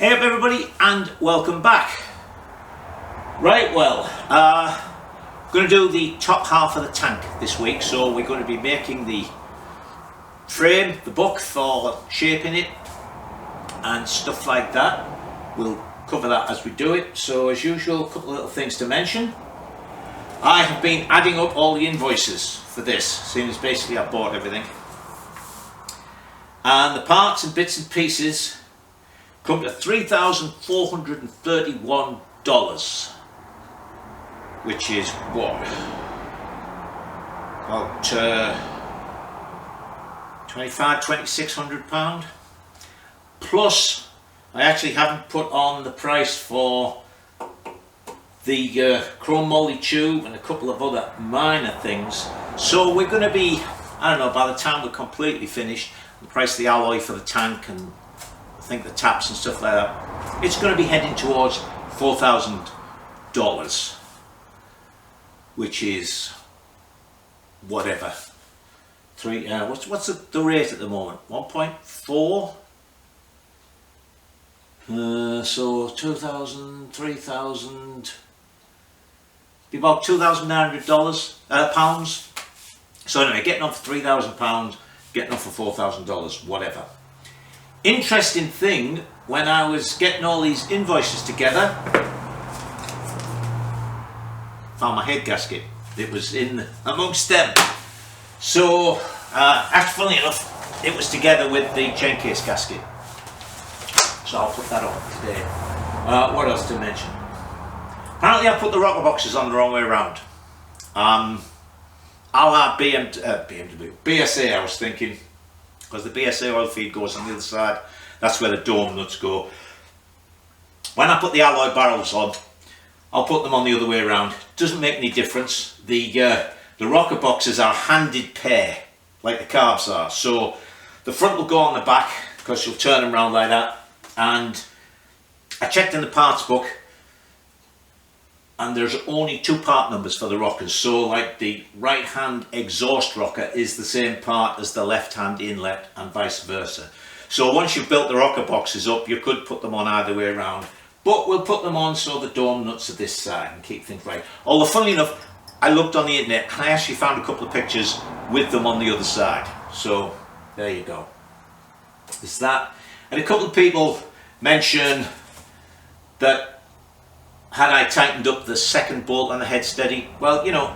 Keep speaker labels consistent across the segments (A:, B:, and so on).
A: Hey up everybody and welcome back. Right, well, going to do the top half of the tank this week, so we're going to be making the frame, the book for shaping it and stuff like that. We'll cover that as we do it. So as usual, a couple of little things to mention. I have been adding up all the invoices for this, seeing as basically I bought everything. And the parts and bits and pieces come to $3,431, which is what? About £2,600. Plus, I actually haven't put on the price for the chrome moly tube and a couple of other minor things. So we're going to be, I don't know, by the time we're completely finished, the price of the alloy for the tank and I think the taps and stuff like that, it's going to be heading towards $4,000, which is whatever. What's the rate at the moment? 1.4. So 2,000, 3,000, be about $2,900 pounds. So anyway, getting on for £3,000, getting on for $4,000, whatever. Interesting thing, when I was getting all these invoices together, found my head gasket. It was in amongst them. So, actually, funny enough, it was together with the chain case gasket. So I'll put that on today. What else to mention? Apparently I put the rocker boxes on the wrong way around. A la BMW, BSA I was thinking, because the BSA oil feed goes on the other side. That's where the dome nuts go. When I put the alloy barrels on, I'll put them on the other way around. Doesn't make any difference. The rocker boxes are handed pair, like the carbs are. So the front will go on the back, because you'll turn them around like that. And I checked in the parts book, and there's only 2 part numbers for the rockers. So like the right hand exhaust rocker is the same part as the left hand inlet and vice versa. So once you've built the rocker boxes up, you could put them on either way around, but we'll put them on so the dome nuts are this side and keep things right. Although funnily enough, I looked on the internet and I actually found a couple of pictures with them on the other side. So there you go. It's that. And a couple of people mention that had I tightened up the second bolt on the head steady, well, you know,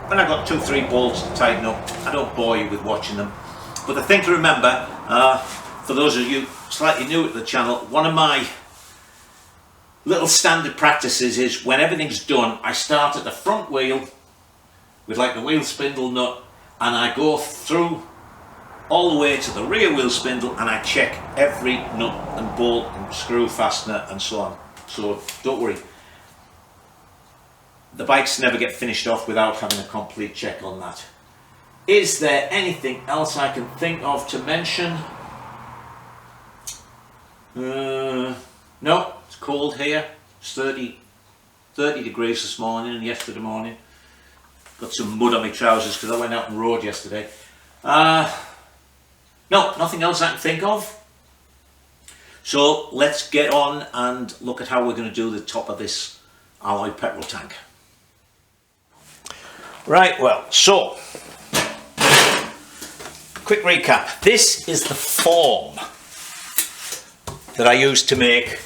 A: when I've got 2-3 bolts to tighten up, I don't bore you with watching them. But the thing to remember, for those of you slightly new to the channel, one of my little standard practices is when everything's done, I start at the front wheel with like the wheel spindle nut, and I go through all the way to the rear wheel spindle and I check every nut and bolt and screw fastener and so on. So don't worry. The bikes never get finished off without having a complete check on that. Is there anything else I can think of to mention? No, it's cold here. It's 30 degrees this morning and yesterday morning. Got some mud on my trousers because I went out and rode yesterday. No, nothing else I can think of. So let's get on and look at how we're going to do the top of this alloy petrol tank. Right, well, so, quick recap. This is the form that I used to make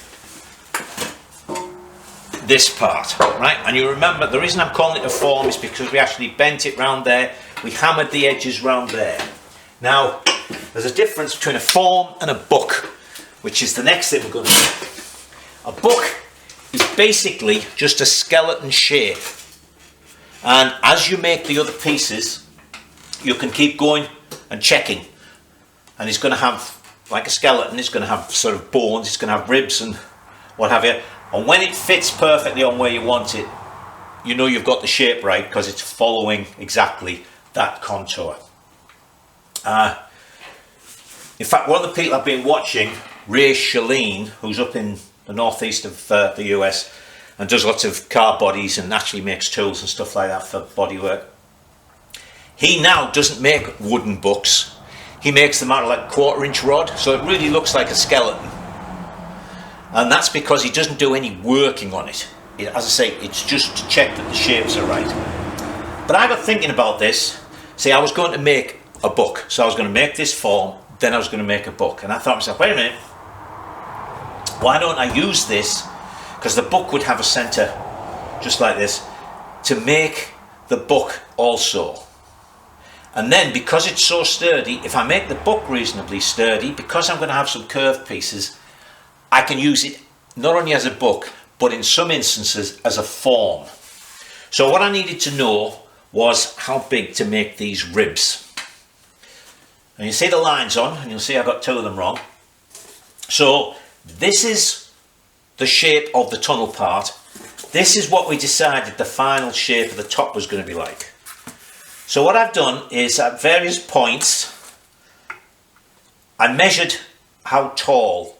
A: this part, right? And you remember, the reason I'm calling it a form is because we actually bent it round there, we hammered the edges round there. Now, there's a difference between a form and a book, which is the next thing we're going to do. A book is basically just a skeleton shape. And as you make the other pieces, you can keep going and checking. And it's going to have, like a skeleton, it's going to have sort of bones, it's going to have ribs and what have you. And when it fits perfectly on where you want it, you know you've got the shape right because it's following exactly that contour. In fact, one of the people I've been watching, Ray Shalene, who's up in the northeast of the US and does lots of car bodies and actually makes tools and stuff like that for bodywork. He now doesn't make wooden books. He makes them out of like 1/4 inch rod, so it really looks like a skeleton. And that's because he doesn't do any working on it. As I say, it's just to check that the shapes are right. But I got thinking about this. See, I was going to make a book. So I was going to make this form, then I was going to make a book. And I thought to myself, wait a minute, why don't I use this? Because the book would have a centre just like this to make the book also. And then because it's so sturdy, if I make the book reasonably sturdy, because I'm going to have some curved pieces, I can use it not only as a book, but in some instances as a form. So what I needed to know was how big to make these ribs. And you see the lines on, and you'll see I got two of them wrong. So this is the shape of the tunnel part. This is what we decided the final shape of the top was going to be like. So what I've done is at various points, I measured how tall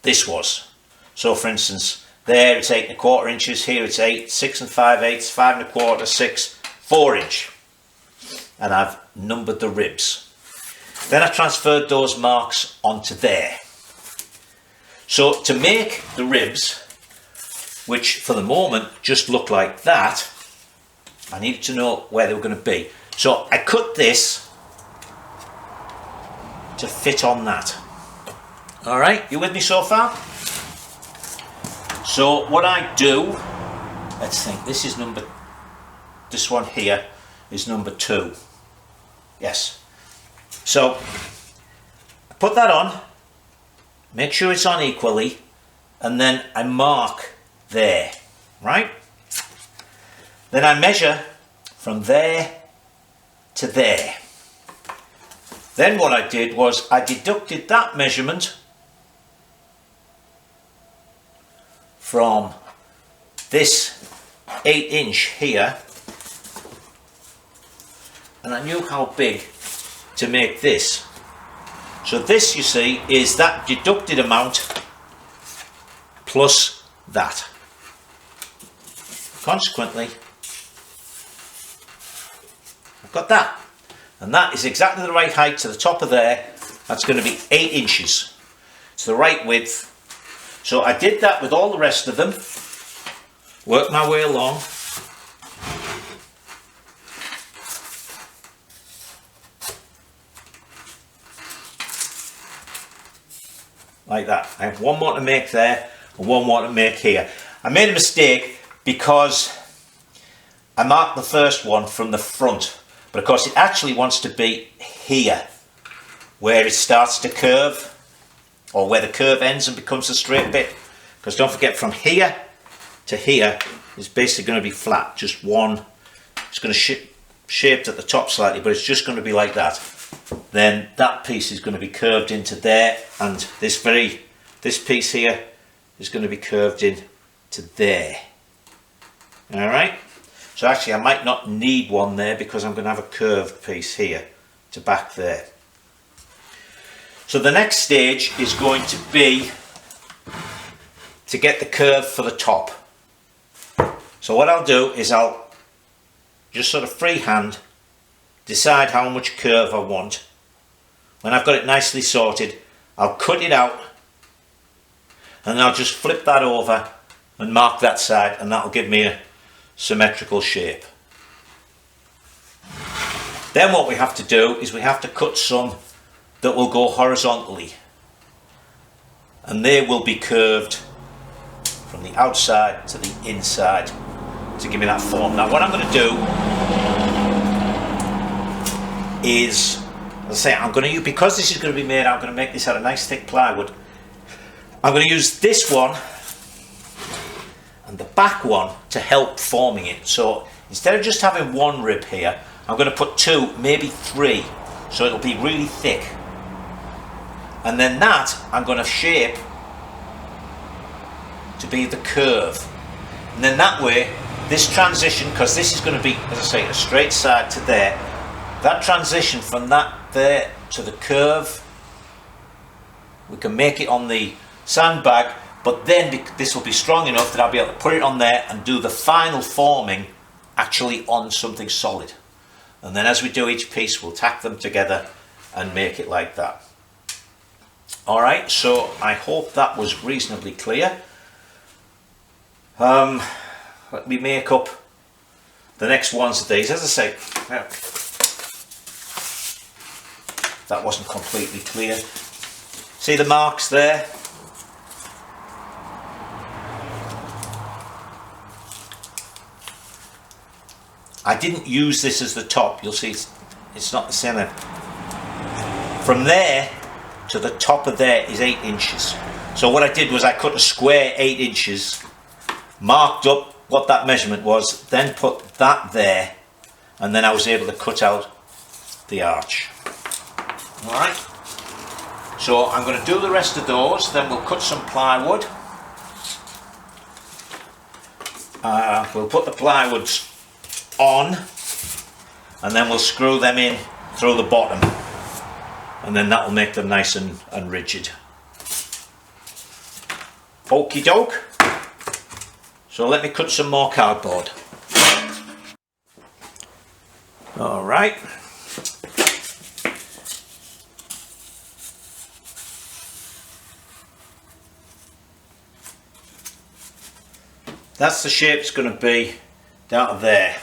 A: this was. So for instance, there it's 8 1/4 inches, here it's 8, 6 5/8, 5 1/4, 6, 4 inch. And I've numbered the ribs. Then I transferred those marks onto there. So to make the ribs, which for the moment just look like that, I needed to know where they were going to be. So I cut this to fit on that. Alright, you with me so far? So what I do, let's think, this one here is number 2. Yes. So I put that on, make sure it's on equally, and then I mark there, right? Then I measure from there to there. Then what I did was I deducted that measurement from this 8 inch here, and I knew how big to make this. So this, you see, is that deducted amount plus that. Consequently, I've got that, and that is exactly the right height to the top of there. That's going to be 8 inches. It's the right width. So I did that with all the rest of them, worked my way along. Like that. I have one more to make there and one more to make here. I made a mistake because I marked the first one from the front, but of course it actually wants to be here where it starts to curve, or where the curve ends and becomes a straight bit, because don't forget, from here to here is basically going to be flat, just one. It's going to shaped at the top slightly, but it's just going to be like that. Then that piece is going to be curved into there, and this piece here is going to be curved in to there. Alright, so actually I might not need one there because I'm going to have a curved piece here to back there. So the next stage is going to be to get the curve for the top. So what I'll do is I'll just sort of freehand decide how much curve I want. When I've got it nicely sorted, I'll cut it out, and I'll just flip that over and mark that side, and that'll give me a symmetrical shape. Then what we have to do is we have to cut some that will go horizontally, and they will be curved from the outside to the inside to give me that form. Now what I'm going to do is, as I say, I'm going to use, because this is going to be made, I'm going to make this out of nice thick plywood. I'm going to use this one and the back one to help forming it. So instead of just having one rib here, I'm going to put 2, maybe 3, so it'll be really thick. And then that I'm going to shape to be the curve. And then that way, this transition, because this is going to be, as I say, a straight side to there, that transition from that there to the curve, we can make it on the sandbag, but then this will be strong enough that I'll be able to put it on there and do the final forming actually on something solid. And then as we do each piece, we'll tack them together and make it like that. Alright, so I hope that was reasonably clear. Let me make up the next ones of these. As I say, that wasn't completely clear. See the marks there? I didn't use this as the top. You'll see it's not the same. From there to the top of there is 8 inches. So what I did was I cut a square 8 inches, marked up what that measurement was, then put that there, and then I was able to cut out the arch. Alright, so I'm going to do the rest of those, then we'll cut some plywood. We'll put the plywoods on, and then we'll screw them in through the bottom, and then that will make them nice and rigid. Okie doke. So let me cut some more cardboard. Alright. That's the shape it's going to be down to there.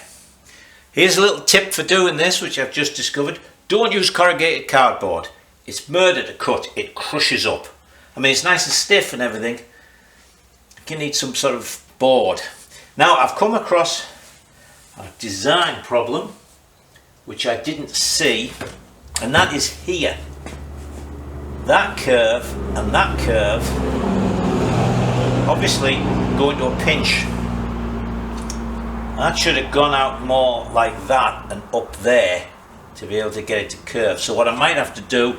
A: Here's a little tip for doing this, which I've just discovered. Don't use corrugated cardboard. It's murder to cut. It crushes up. I mean, it's nice and stiff and everything. You need some sort of board. Now, I've come across a design problem which I didn't see, and that is here. That curve and that curve obviously go into a pinch. That should have gone out more like that and up there to be able to get it to curve. So what I might have to do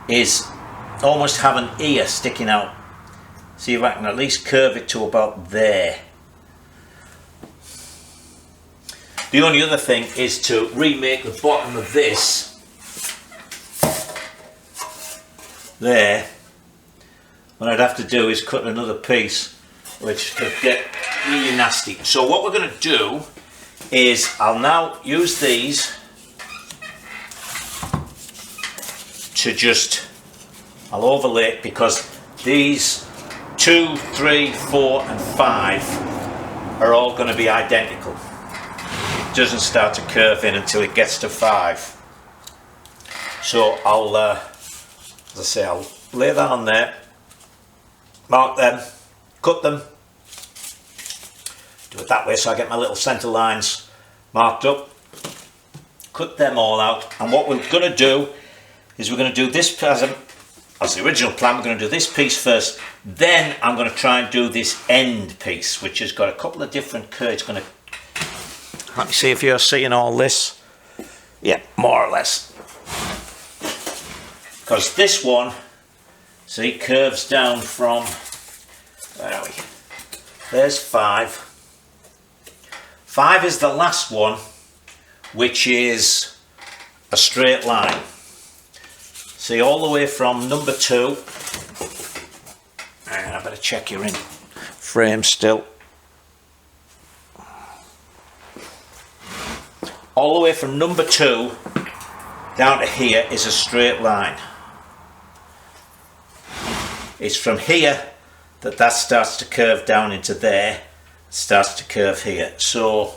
A: is almost have an ear sticking out. See if I can at least curve it to about there. The only other thing is to remake the bottom of this there. What I'd have to do is cut another piece, which could get really nasty. So what we're going to do is I'll now use these to just, I'll overlay it, because these 2, 3, 4 and 5 are all going to be identical. It doesn't start to curve in until it gets to 5. So I'll, as I say, I'll lay that on there, mark them, cut them, do it that way so I get my little centre lines marked up, cut them all out. And what we're going to do is we're going to do this as the original plan. We're going to do this piece first, then I'm going to try and do this end piece, which has got a couple of different curves. Going to, let me see if you're seeing all this. Yeah, more or less. Because this one, see, curves down from, where are we? There's 5. 5 is the last one, which is a straight line. See, all the way from number 2, and I better check you're in frame still. All the way from number 2 down to here is a straight line. It's from here that starts to curve down into there, starts to curve here. So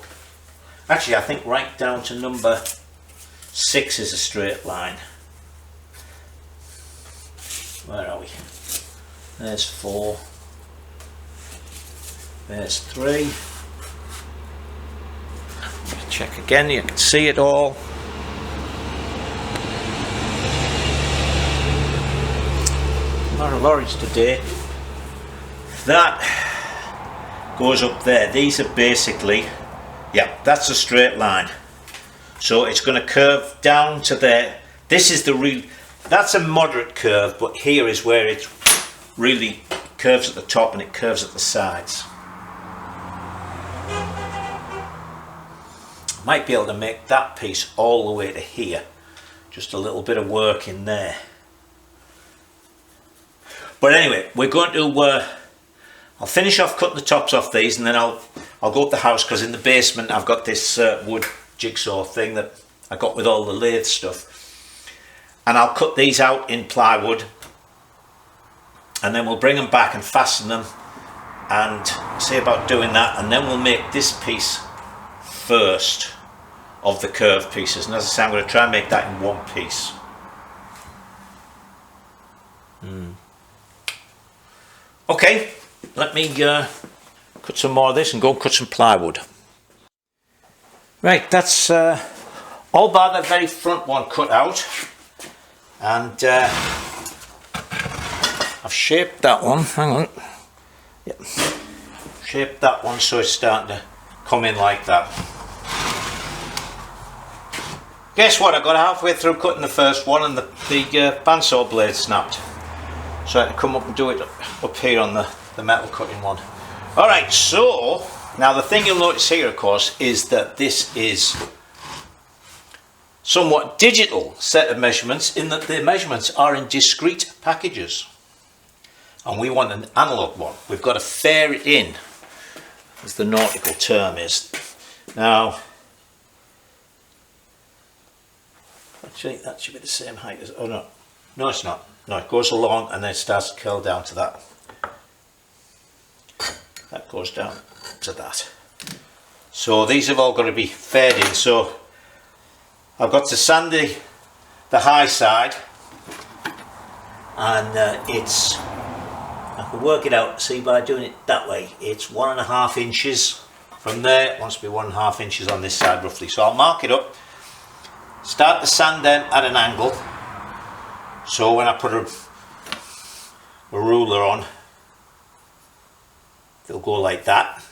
A: actually I think right down to number 6 is a straight line. Where are we? There's 4. There's 3. Check again, you can see it all. A lot of lorries today. That goes up there. These are basically, yeah, that's a straight line. So it's going to curve down to there. This is the real, that's a moderate curve, but here is where it really curves at the top and it curves at the sides. Might be able to make that piece all the way to here. Just a little bit of work in there. But anyway, we're going to, I'll finish off cutting the tops off these, and then I'll go up the house, because in the basement I've got this wood jigsaw thing that I got with all the lathe stuff. And I'll cut these out in plywood, and then we'll bring them back and fasten them and see about doing that, and then we'll make this piece first of the curved pieces, and as I say, I'm going to try and make that in one piece. Okay, let me cut some more of this and go and cut some plywood. Right, that's all bar the very front one cut out, and I've shaped that one. Hang on. Yep. Shaped that one so it's starting to come in like that. Guess what? I got halfway through cutting the first one and the bandsaw blade snapped. So I had to come up and do it up here on the metal cutting one. Alright, so now the thing you'll notice here, of course, is that this is somewhat digital set of measurements, in that the measurements are in discrete packages. And we want an analog one. We've got to fare it in, as the nautical term is. Now, actually that should be the same height as, oh no, no it's not. No, it goes along and then it starts to curl down to that. That goes down to that. So these have all got to be fared in. So I've got to sand the high side, and I can work it out, see, by doing it that way. It's 1.5 inches from there. It wants to be 1.5 inches on this side roughly. So I'll mark it up, start to sand them at an angle. So when I put a ruler on, they'll go like that.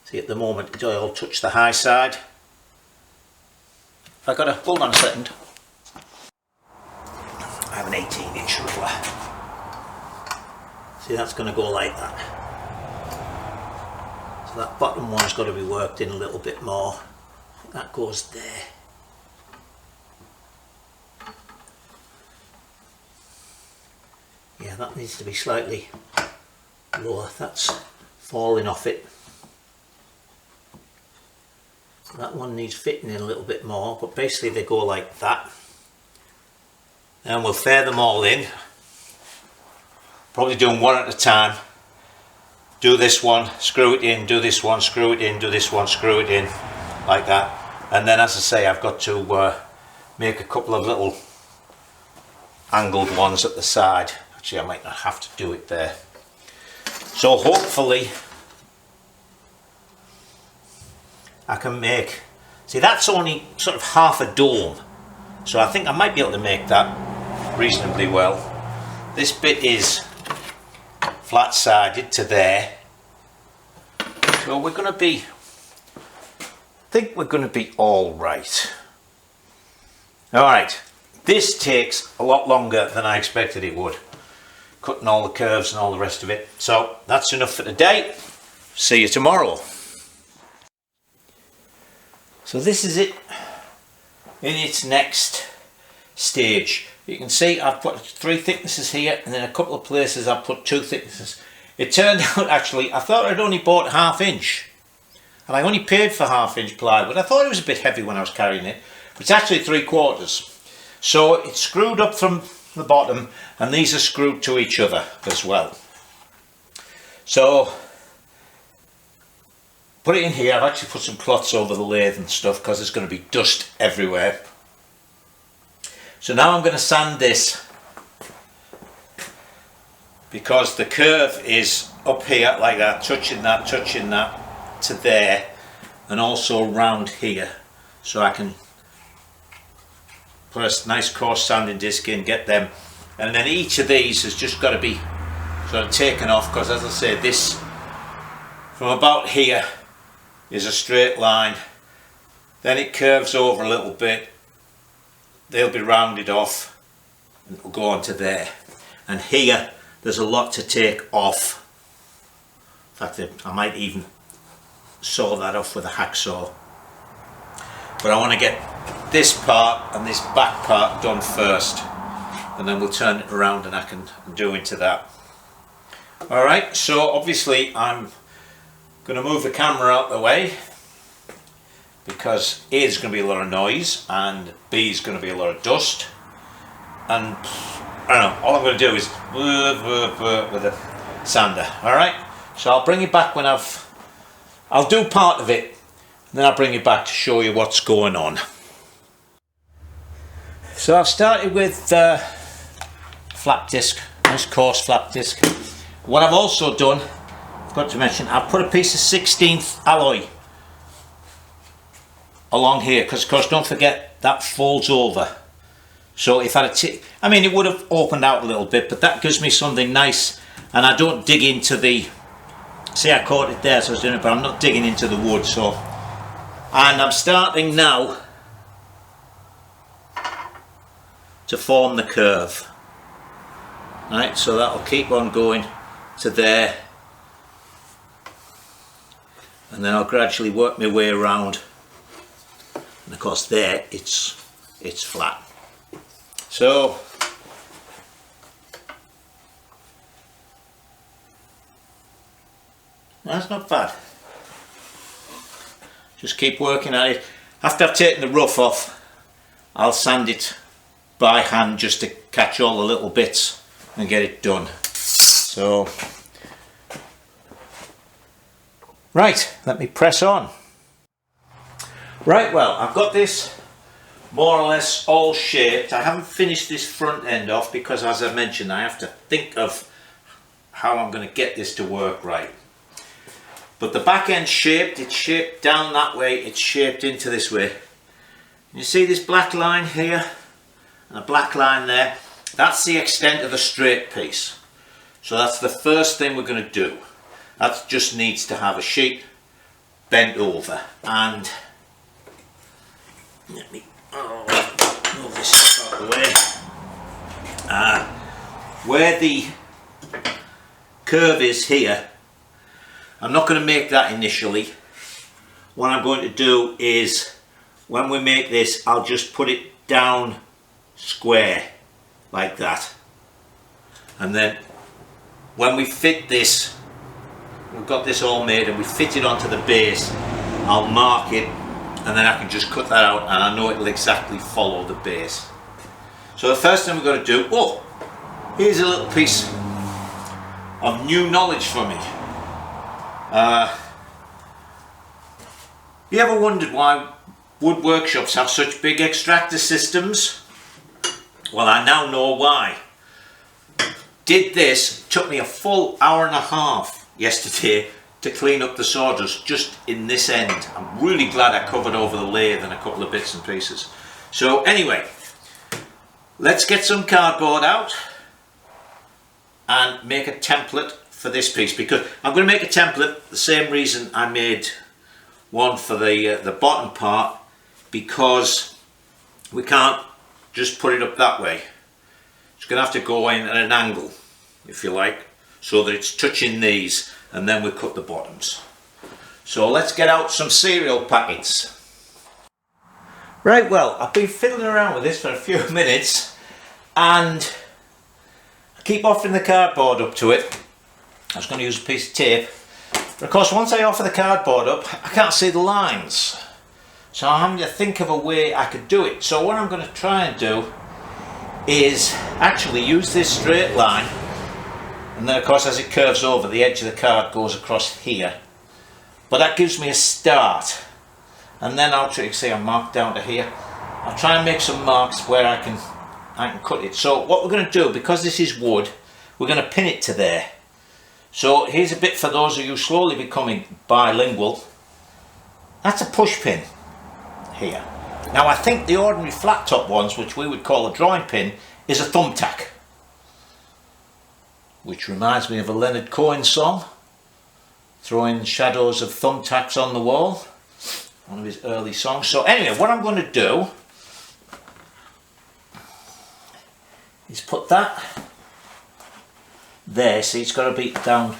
A: See, at the moment it'll touch the high side. I got to hold on a second. I have an 18-inch ruler. See, that's going to go like that. So that bottom one's got to be worked in a little bit more. I think that goes there. Yeah, that needs to be slightly lower. That's falling off it. That one needs fitting in a little bit more, but basically they go like that. And we'll fare them all in. Probably doing one at a time. Do this one, screw it in, do this one, screw it in, do this one, screw it in, like that. And then, as I say, I've got to make a couple of little angled ones at the side. Actually, I might not have to do it there. So hopefully I can make, see, that's only sort of half a dome, so I think I might be able to make that reasonably well. This bit is flat sided to there, so we're going to be, I think we're going to be all right. Alright, this takes a lot longer than I expected it would, cutting all the curves and all the rest of it. So that's enough for today. See you tomorrow. So this is it in its next stage. You can see I've put 3 thicknesses here, and then a couple of places I've put 2 thicknesses. It turned out, actually, I thought I'd only bought 1/2 inch, and I only paid for 1/2 inch plywood. I thought it was a bit heavy when I was carrying it, but it's actually 3/4. So it's screwed up from the bottom, and these are screwed to each other as well. So put it in here. I've actually put some cloths over the lathe and stuff because there's going to be dust everywhere. So now I'm going to sand this, because the curve is up here like that, touching that to there, and also round here. So I can put a nice coarse sanding disc in, get them, and then each of these has just got to be sort of taken off, because, as I say, this from about here is a straight line, then it curves over a little bit, they'll be rounded off and it'll go on to there, and here there's a lot to take off. In fact, I might even saw that off with a hacksaw, but I want to get this part and this back part done first, and then we'll turn it around and I can do into that. Alright, so obviously I'm going to move the camera out the way, because A, there's going to be a lot of noise, and B, is going to be a lot of dust, and I don't know, all I'm going to do is with a sander. All right. So I'll bring you back when I'll do part of it, and then I'll bring you back to show you what's going on. So I've started with flap disc, nice coarse flap disc. What I've also done, forgot to mention, I've put a piece of 16th alloy along here, because of course don't forget that folds over. So if I had I mean, it would have opened out a little bit, but that gives me something nice, and I don't dig into the, see I caught it there, so I was doing it, but I'm not digging into the wood. So, and I'm starting now to form the curve. Right, so that'll keep on going to there, and then I'll gradually work my way around, and of course there it's flat. So that's not bad. Just keep working at it. After I've taken the rough off, I'll sand it by hand just to catch all the little bits and get it done. So, right, let me press on. Right, well, I've got this more or less all shaped. I haven't finished this front end off because, as I mentioned, I have to think of how I'm going to get this to work right. But the back end shaped, it's shaped down that way, it's shaped into this way. You see this black line here and a black line there? That's the extent of the straight piece. So that's the first thing we're going to do. That just needs to have a sheet bent over, and let me move this out of the way. Where the curve is here, I'm not going to make that initially. What I'm going to do is, when we make this, I'll just put it down square like that, and then when we fit this, we've got this all made and we fit it onto the base, I'll mark it, and then I can just cut that out and I know it'll exactly follow the base. So the first thing we're going to do, oh, here's a little piece of new knowledge for me. You ever wondered why wood workshops have such big extractor systems? Well, I now know why. Did this, took me a full hour and a half yesterday to clean up the sawdust just in this end. I'm really glad I covered over the lathe and a couple of bits and pieces. So anyway, let's get some cardboard out and make a template for this piece, because I'm going to make a template the same reason I made one for the bottom part, because we can't just put it up that way. It's going to have to go in at an angle, if you like, so that it's touching these, and then we cut the bottoms. So let's get out some cereal packets. Right, well, I've been fiddling around with this for a few minutes, and I keep offering the cardboard up to it. I was going to use a piece of tape, but of course once I offer the cardboard up, I can't see the lines. So I'm having to think of a way I could do it. So what I'm going to try and do is actually use this straight line, and then of course as it curves over, the edge of the card goes across here. But that gives me a start, and then I'll try to see I'm marked down to here. I'll try and make some marks where I can cut it. So what we're going to do, because this is wood, we're going to pin it to there. So here's a bit for those of you slowly becoming bilingual. That's a push pin here. Now I think the ordinary flat top ones, which we would call a drawing pin, is a thumbtack. Which reminds me of a Leonard Cohen song, throwing shadows of thumbtacks on the wall. One of his early songs. So anyway, what I'm going to do is put that there. See, it's got to be down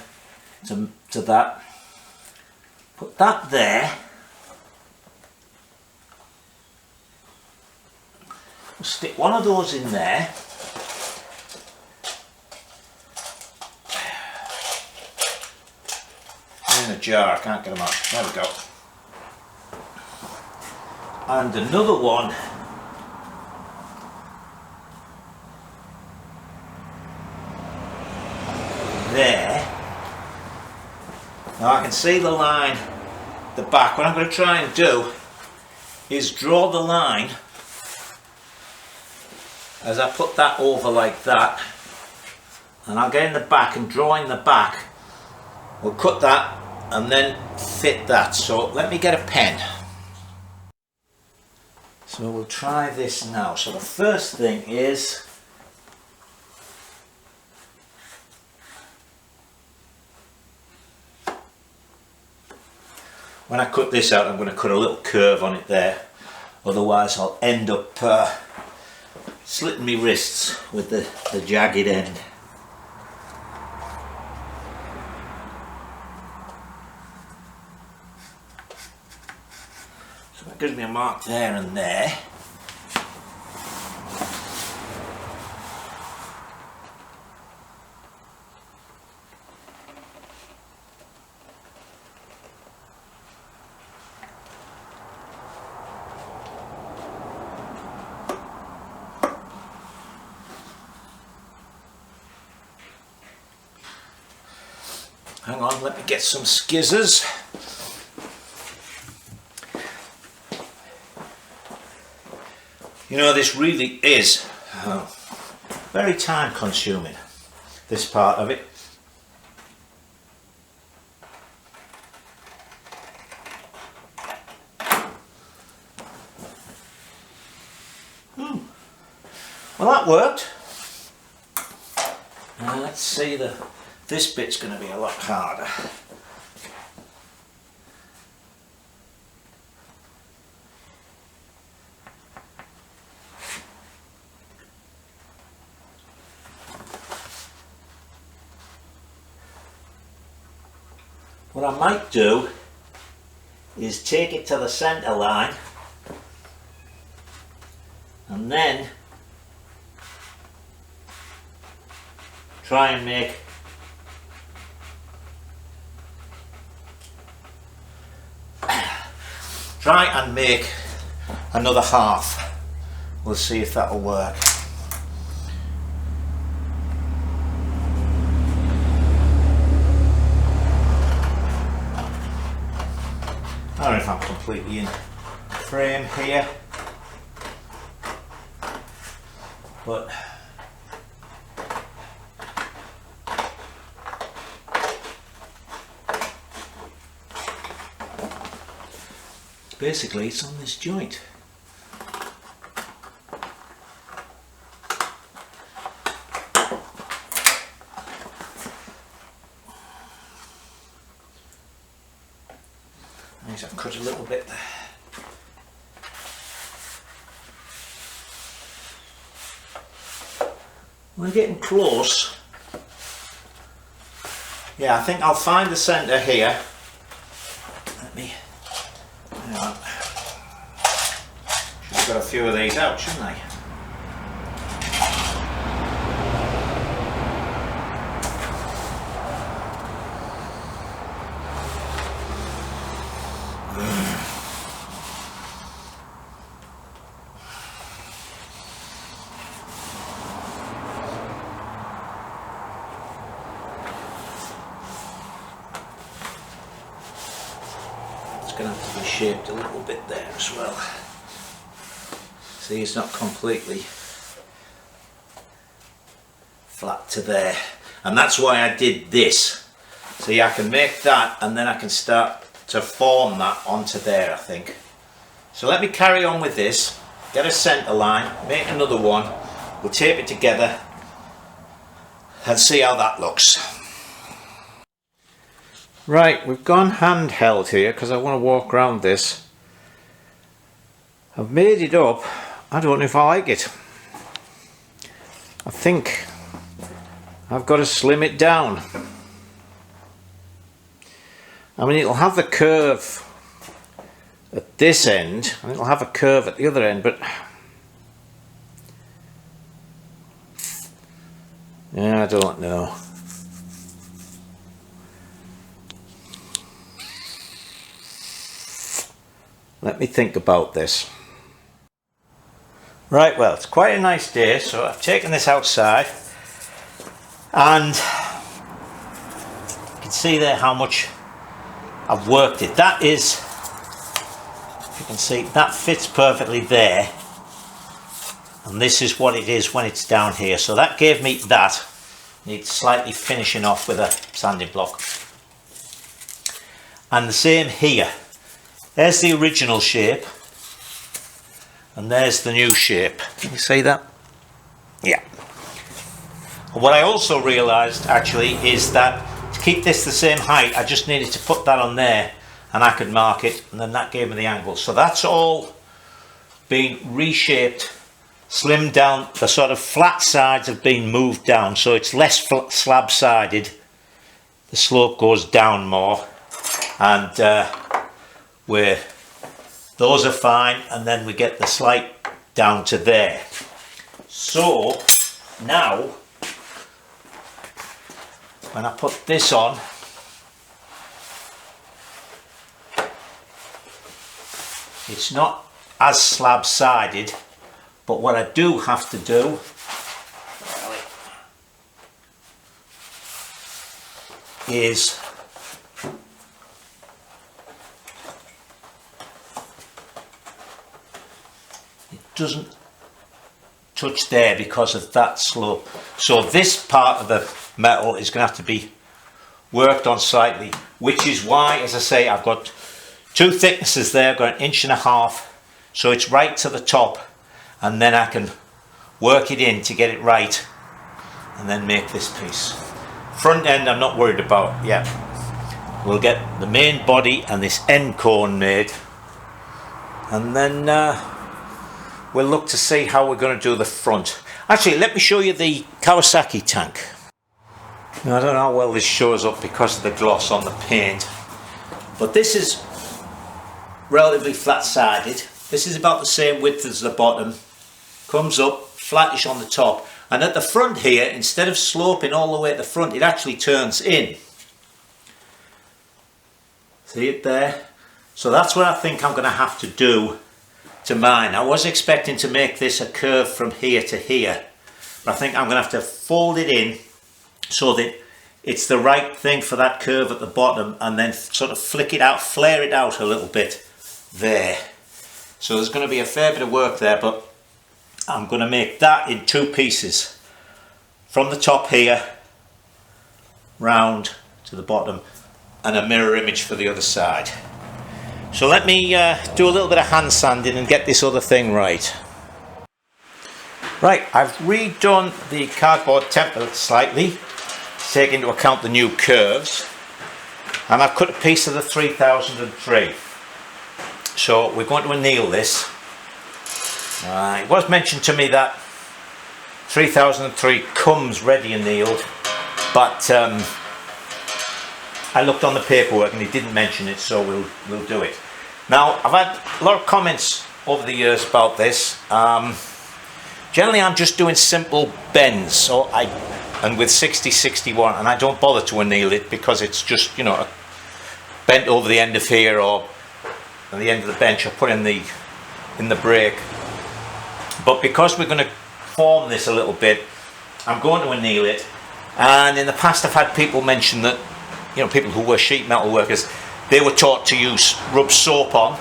A: to that. Put that there. Stick one of those in there. In a jar, I can't get them out. There we go. And another one Now I can see the line, the back. What I'm going to try and do is draw the line as I put that over like that, and I'll get in the back and draw in the back. We'll cut that and then fit that. So let me get a pen. So we'll try this now. So the first thing is when I cut this out, I'm going to cut a little curve on it there, otherwise I'll end up slitting my wrists with the jagged end. So that gives me a mark there and there. Hang on, let me get some skizzers. You know, this really is very time consuming, this part of it. Well, that worked. Now let's see, this bit's going to be a lot harder. What I might do is take it to the centre line and then try and make another half. We'll see if that'll work. I don't know if I'm completely in frame here, but basically it's on this joint. I've cut a little bit there. We're getting close. Yeah, I think I'll find the centre here. Let me. Hang on. Should have got a few of these out, shouldn't I? Going to have to be shaped a little bit there as well. See, it's not completely flat to there, and that's why I did this. See, I can make that and then I can start to form that onto there, I think. So let me carry on with this, get a centre line, make another one, we'll tape it together and see how that looks. Right, we've gone handheld here because I want to walk around this. I've made it up. I don't know if I like it. I think I've got to slim it down. I mean, it'll have the curve at this end and it'll have a curve at the other end, but yeah, I don't know. Let me think about this. Right, well, it's quite a nice day, so I've taken this outside and you can see there how much I've worked it. That is, if you can see, that fits perfectly there. And this is what it is when it's down here. So that gave me that. Need slightly finishing off with a sanding block. And the same here. There's the original shape. And there's the new shape. Can you see that? Yeah. And what I also realised actually is that to keep this the same height, I just needed to put that on there and I could mark it, and then that gave me the angle. So that's all been reshaped, slimmed down. The sort of flat sides have been moved down, so it's less slab sided. The slope goes down more, and where those are fine, and then we get the slight down to there. So now when I put this on, it's not as slab sided, but what I do have to do is it doesn't touch there because of that slope. So this part of the metal is going to have to be worked on slightly, which is why, as I say, I've got two thicknesses there. I've got 1.5 inches, so it's right to the top, and then I can work it in to get it right and then make this piece. Front end I'm not worried about yet. We'll get the main body and this end cone made, and then we'll look to see how we're going to do the front. Actually, let me show you the Kawasaki tank. Now, I don't know how well this shows up because of the gloss on the paint, but this is relatively flat sided. This is about the same width as the bottom, comes up flattish on the top, and at the front here, instead of sloping all the way at the front, it actually turns in. See it there? So that's what I think I'm going to have to do to mine. I was expecting to make this a curve from here to here, but I think I'm going to have to fold it in so that it's the right thing for that curve at the bottom, and then sort of flick it out, flare it out a little bit there. So there's going to be a fair bit of work there, but I'm going to make that in two pieces, from the top here round to the bottom, and a mirror image for the other side. So let me do a little bit of hand sanding and get this other thing right. Right, I've redone the cardboard template slightly to take into account the new curves, and I've cut a piece of the 3003. So we're going to anneal this. It was mentioned to me that 3003 comes ready annealed, but I looked on the paperwork and he didn't mention it, so we'll do it. Now, I've had a lot of comments over the years about this. Generally I'm just doing simple bends, and with 60-61, and I don't bother to anneal it because it's just, you know, bent over the end of here or at the end of the bench, I put in the break. But because we're going to form this a little bit, I'm going to anneal it. And in the past I've had people mention that, you know, people who were sheet metal workers, they were taught to rub soap on,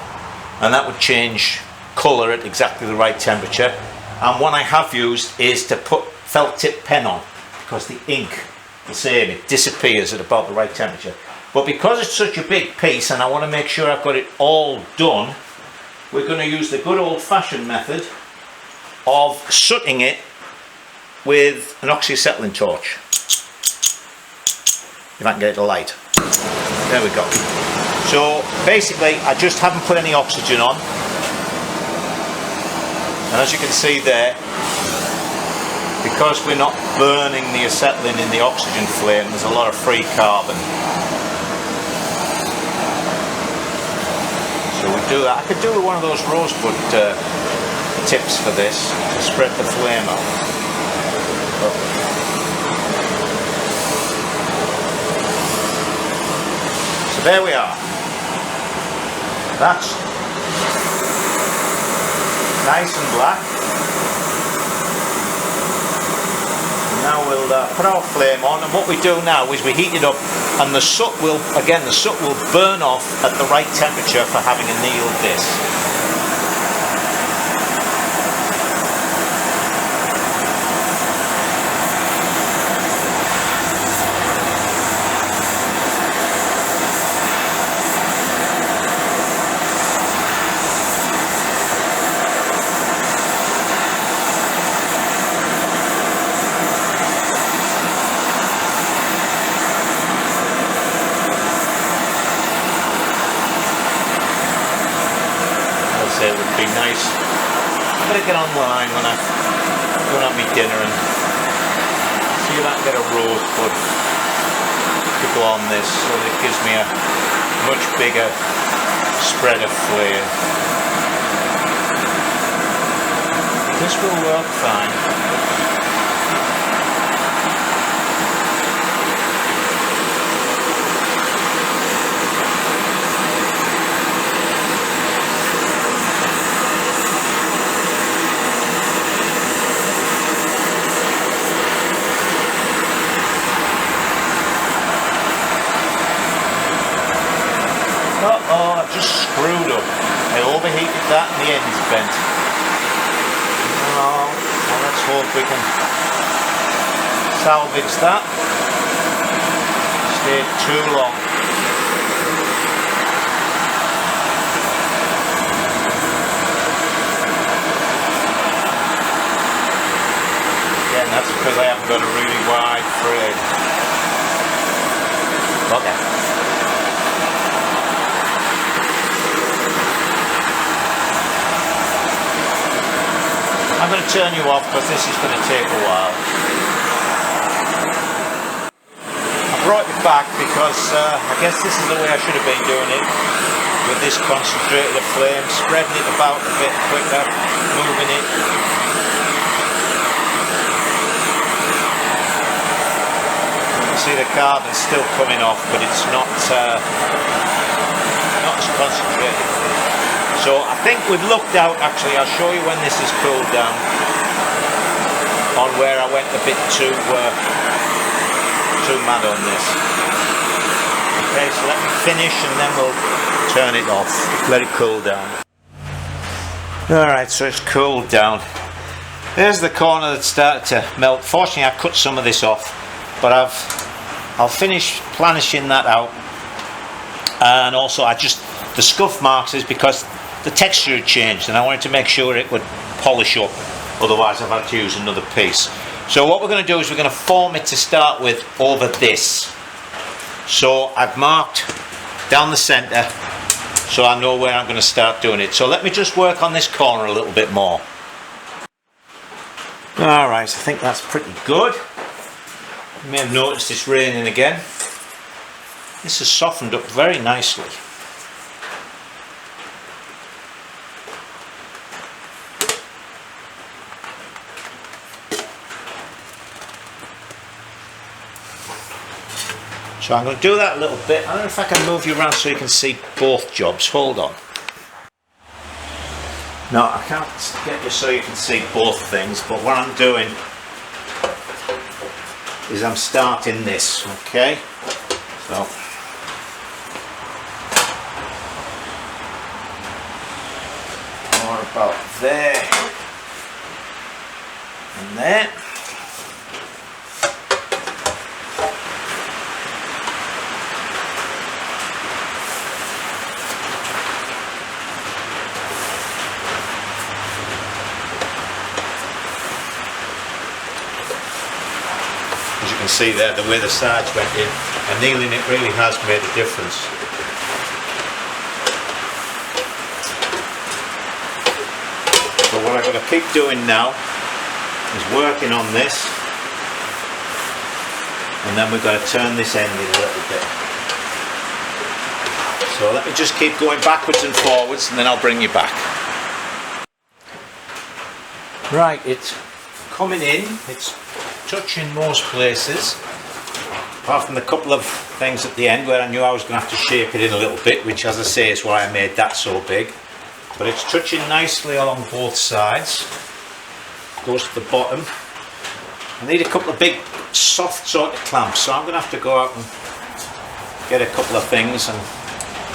A: and that would change colour at exactly the right temperature. And what I have used is to put felt tip pen on, because the ink, the same, it disappears at about the right temperature. But because it's such a big piece and I want to make sure I've got it all done, we're going to use the good old-fashioned method of sooting it with an oxyacetylene torch. If I can get it to light. There we go. So basically I just haven't put any oxygen on, and as you can see there, because we're not burning the acetylene in the oxygen flame, there's a lot of free carbon. So we do that. I could do with one of those rosewood tips for this to spread the flame out. So there we are. That's nice and black. And now we'll put our flame on, and what we do now is we heat it up, and the soot will burn off at the right temperature for having annealed this. It would be nice. I'm going to get online when I go and have my dinner and see if I can get a rosebud to go on this, so that it gives me a much bigger spread of flame. This will work fine. Uh-oh, I've just screwed up. I overheated that and the end's bent. Oh, well, let's hope we can salvage that. Stayed too long. Again, that's because I haven't got a really wide thread. Okay. I'm going to turn you off because this is going to take a while. I brought you back because I guess this is the way I should have been doing it, with this concentrated flame, spreading it about a bit quicker, moving it. You can see the carbon's still coming off, but it's not as concentrated. So I think we've looked out, actually I'll show you when this is cooled down, on where I went a bit too mad on this. Okay, so let me finish and then we'll turn it off, let it cool down. Alright, so it's cooled down. There's the corner that started to melt. Fortunately I cut some of this off, but I'll finish planishing that out. And also the scuff marks is because the texture had changed and I wanted to make sure it would polish up, otherwise I've had to use another piece. So what we're going to do is we're going to form it to start with over this. So I've marked down the centre so I know where I'm going to start doing it. So let me just work on this corner a little bit more. Alright, I think that's pretty good. You may have noticed it's raining again. This has softened up very nicely. So I'm going to do that a little bit. I don't know if I can move you around so you can see both jobs. Hold on. No, I can't get you so you can see both things, but what I'm doing is I'm starting this, okay? So more about there and there. You can see there the way the sides went in. Annealing it really has made a difference. So what I'm going to keep doing now is working on this, and then we're going to turn this end in a little bit. So let me just keep going backwards and forwards and then I'll bring you back. Right, it's coming in, it's touching most places, apart from the couple of things at the end where I knew I was going to have to shape it in a little bit, which as I say is why I made that so big. But it's touching nicely along both sides, goes to the bottom, I need a couple of big soft sort of clamps, so I'm going to have to go out and get a couple of things. And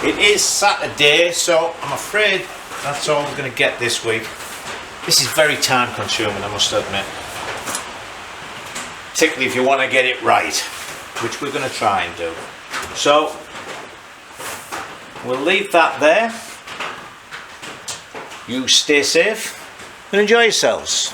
A: it is Saturday, so I'm afraid that's all we're going to get this week. This is very time consuming, I must admit, particularly if you want to get it right, which we're going to try and do. So we'll leave that there. You stay safe and enjoy yourselves.